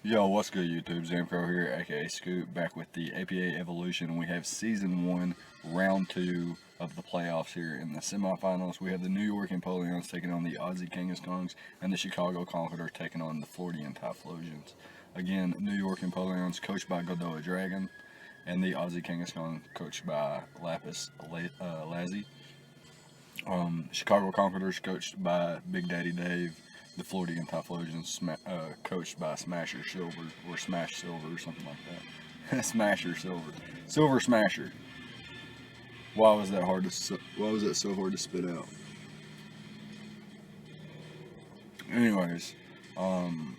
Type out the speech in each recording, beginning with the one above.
Yo, what's good, YouTube? ZAMCRO here, aka Scoop, back with the APA Evolution. We have Season 1, Round 2 of the playoffs here in the semifinals. We have the New York Napoleons taking on the Aussie Kangaskons, and the Chicago Conquerors taking on the Floridian Typhlosions. Again, New York Napoleons coached by Godoa Dragon, and the Aussie Kangaskon coached by Lazzy. Chicago Conquerors coached by Big Daddy Dave. The Floridian Typhlosions coached by Smasher Silver or Smash Silver or something like that. Smasher Silver, Silver Smasher. Why was that hard to? Why was that so hard to spit out? Anyways, um,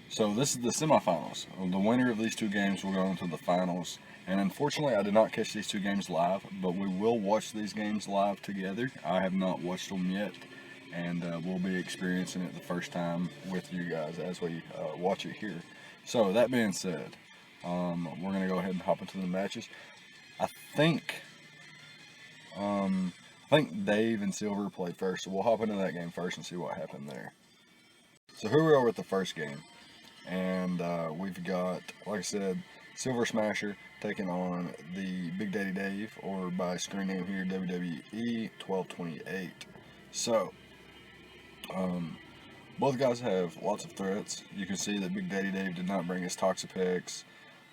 so this is the semifinals. The winner of these two games will go into the finals. And unfortunately, I did not catch these two games live, but we will watch these games live together. I have not watched them yet, and we'll be experiencing it the first time with you guys as we watch it here. So that being said, we're gonna go ahead and hop into the matches. I think I think Dave and Silver played first, so we'll hop into that game first and see what happened there. So here we are with the first game. And we've got, like I said, Silver Smasher taking on the Big Daddy Dave, or by screen name here, WWE 1228. So, um, both guys have lots of threats. You can see that Big Daddy Dave did not bring his Toxapex,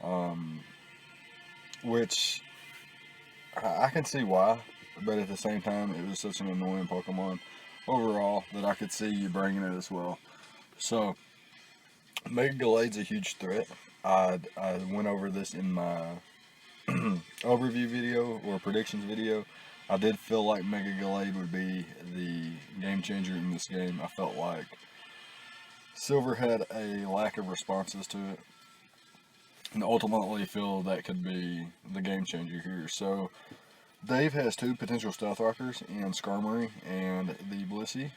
um, which I can see why, but at the same time, it was such an annoying Pokemon overall that I could see you bringing it as well. So, Mega Gallade's a huge threat. I went over this in my overview video or predictions video. I did feel like Mega Gallade would be the game changer in this game. I felt like Silver had a lack of responses to it, and ultimately feel that could be the game changer here. So Dave has two potential Stealth Rockers in Skarmory and the Blissey,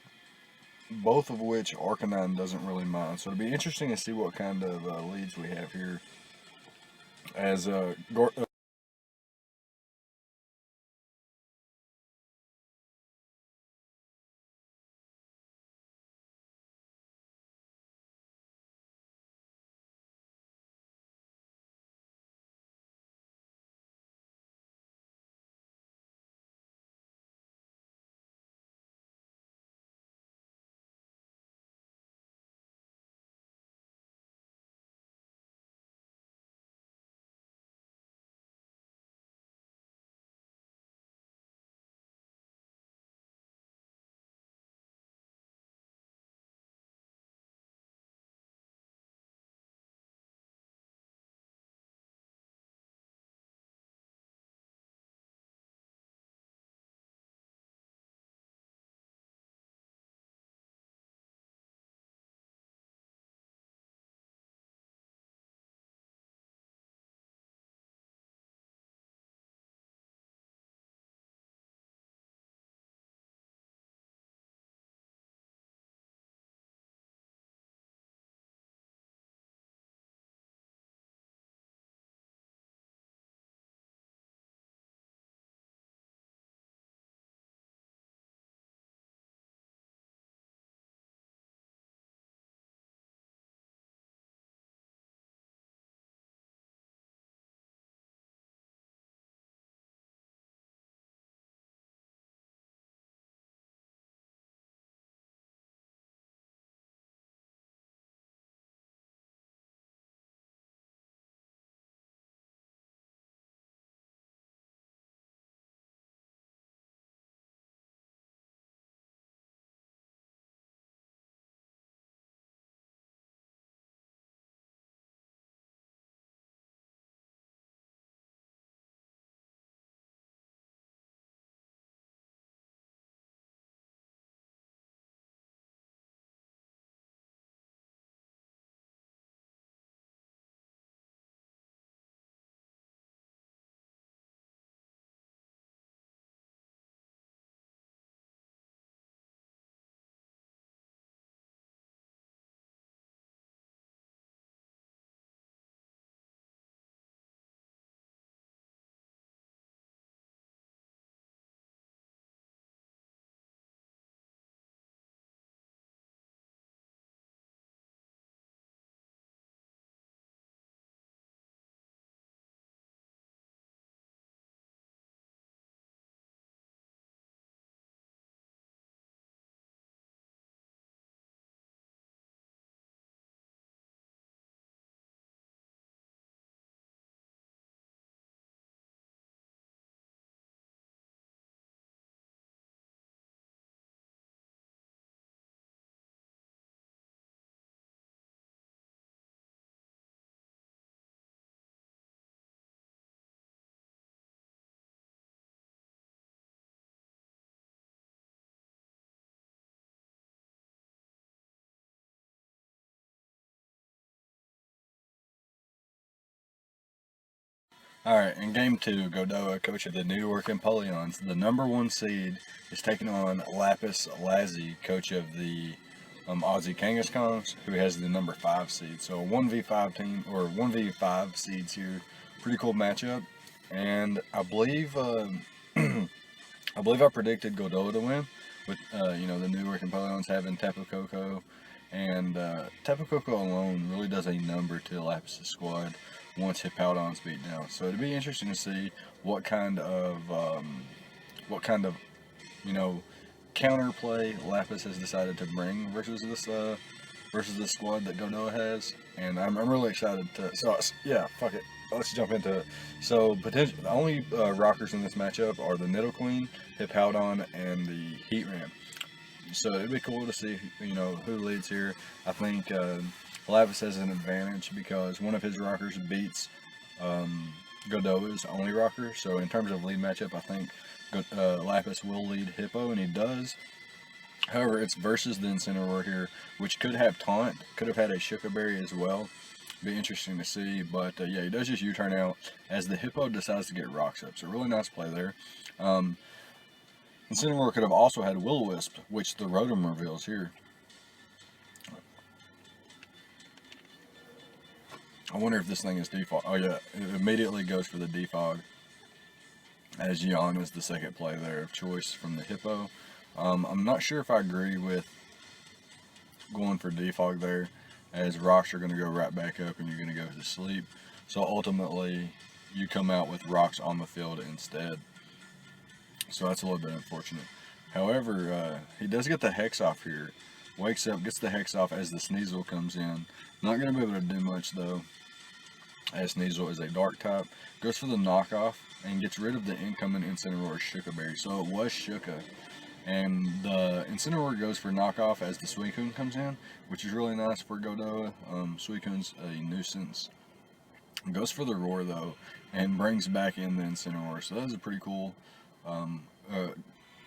both of which Arcanine doesn't really mind. So it'll be interesting to see what kind of leads we have here as Alright, in game 2, Godoa, coach of the New York Empoleons, the #1 seed, is taking on Lapis Lazuli, coach of the Aussie Kangaskhangs, who has the #5 seed. So a 1v5 team, or 1v5 seeds here. Pretty cool matchup. And I believe I predicted Godoa to win, with the New York Empoleons having Tapu Koko, and Tapu Koko alone really does a number to Lapis' squad once Hippowdon's beat down. So it'd be interesting to see what kind of counterplay Lapis has decided to bring versus this squad that Godoa has, and I'm really excited to. So yeah, fuck it. Let's jump into it. So the only rockers in this matchup are the Nidoqueen, Hippowdon, and the Heatran. So it'd be cool to see who leads here. I think Lapis has an advantage because one of his rockers beats Godoa's only rocker. So in terms of lead matchup, I think Lapis will lead Hippo, and he does. However, it's versus the Incineroar here, which could have Taunt, could have had a Shuka Berry as well. Be interesting to see, but yeah, he does just U-turn out as the Hippo decides to get Rocks up. So really nice play there. Incineroar could have also had Will-O-Wisp, which the Rotom reveals here. I wonder if this thing is defog. Oh yeah, it immediately goes for the defog, as Yawn is the second play there of choice from the Hippo. I'm not sure if I agree with going for defog there, as rocks are going to go right back up and you're going to go to sleep. So ultimately, you come out with rocks on the field instead. So that's a little bit unfortunate. However, he does get the Hex off here. Wakes up, gets the Hex off as the Sneasel comes in. Not going to be able to do much though, as Sneasel is a Dark type. Goes for the knockoff and gets rid of the incoming Incineroar Shuka Berry. So it was Shuka. And the Incineroar goes for knockoff as the Suicune comes in, which is really nice for Godoa. Suicune's a nuisance. Goes for the Roar though, and brings back in the Incineroar. So that is a pretty cool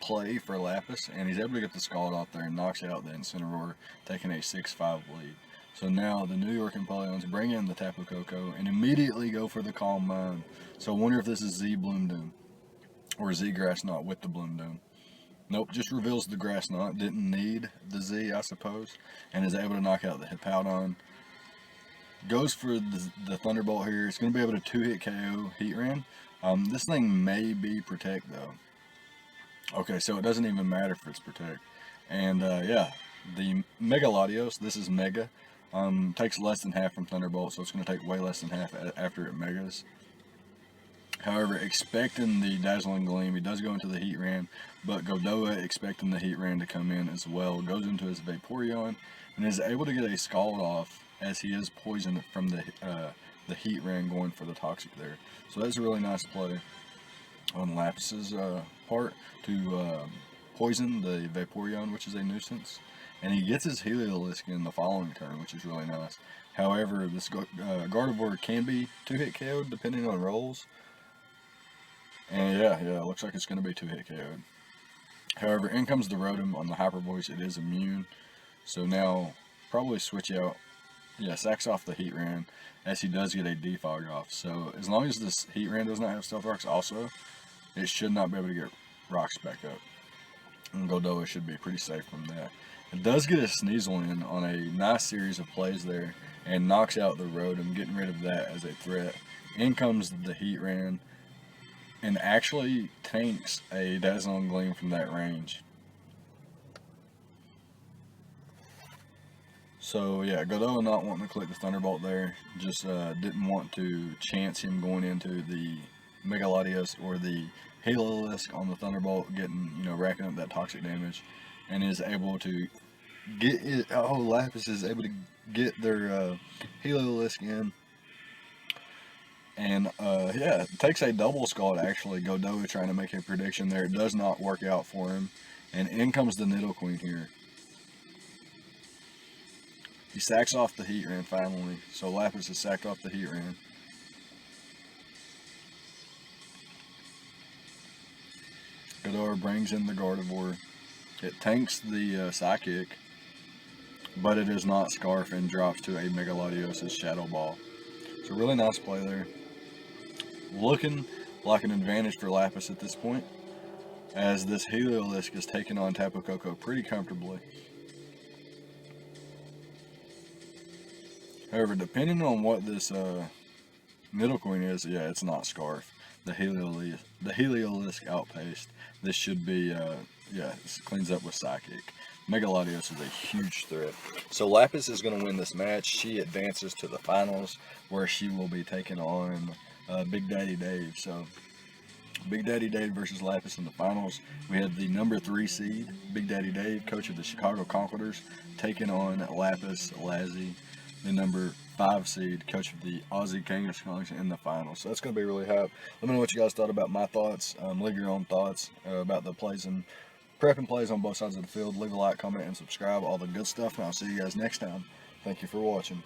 play for Lapis, and he's able to get the Scald off there and knocks out the Incineroar, taking a 6-5 lead. So now the New York Empoleons bring in the Tapu Koko and immediately go for the Calm Mind. So I wonder if this is Z Bloom Doom or Z Grass Knot with the Bloom Doom. Nope, just reveals the Grass Knot. Didn't need the Z, I suppose, and is able to knock out the Hippowdon. Goes for the Thunderbolt here. It's going to be able to 2-hit KO Heatran. This thing may be Protect though. Okay, so it doesn't even matter if it's Protect. And yeah, the Mega Latios, this is Mega, takes less than half from Thunderbolt, so it's going to take way less than half after it Megas. However, expecting the Dazzling Gleam, he does go into the Heatran, but Godoa, expecting the Heatran to come in as well, goes into his Vaporeon and is able to get a Scald off as he is poisoned from the Heatran going for the Toxic there. So that's a really nice play on Lapis's part to poison the Vaporeon, which is a nuisance. And he gets his Heliolisk in the following turn, which is really nice. However, this Gardevoir can be 2-hit KO'd depending on rolls. And yeah, it looks like it's going to be 2-hit KO'd. However, in comes the Rotom on the Hyper Voice. It is immune. So now, probably switch out. Yeah, sacks off the Heatran, as he does get a defog off. So as long as this Heatran does not have Stealth Rocks also, it should not be able to get rocks back up. And Godoa should be pretty safe from that. It does get a Sneasel in on a nice series of plays there, and knocks out the Rotom, getting rid of that as a threat. In comes the Heatran, and actually tanks a Dazzling Gleam from that range. So yeah, Godoa not wanting to click the Thunderbolt there, just didn't want to chance him going into the Mega Latios or the Heliolisk on the Thunderbolt, getting, racking up that toxic damage, and is able to get it. Oh, Lapis is able to get their Heliolisk in. And yeah, it takes a double Scald actually. Godoa trying to make a prediction there. It does not work out for him. And in comes the Nidoqueen here. He sacks off the Heatran finally. So Lapis has sacked off the Heatran. Godoa brings in the Gardevoir. It tanks the Psychic, but it is not Scarf and drops to a Mega Latios' Shadow Ball. So really nice play there. looking like an advantage for Lapis at this point, as this Heliolisk is taking on Tapu Koko pretty comfortably. However, depending on what this Nidoqueen is, yeah, it's not Scarf. The Heliolisk outpaced. This should be, yeah, this cleans up with Psychic. Megalodios is a huge threat. So Lapis is going to win this match. She advances to the finals, where she will be taking on Big Daddy Dave. So Big Daddy Dave versus Lapis in the finals. We had the number 3 seed, Big Daddy Dave, coach of the Chicago Conquerors, taking on Lapis Lazzy, the number 5 seed, coach of the Aussie Kangaskhangs, in the finals. So that's going to be really hype. Let me know what you guys thought about my thoughts. Leave your own thoughts about the plays and prep and plays on both sides of the field. Leave a like, comment, and subscribe. All the good stuff. And I'll see you guys next time. Thank you for watching.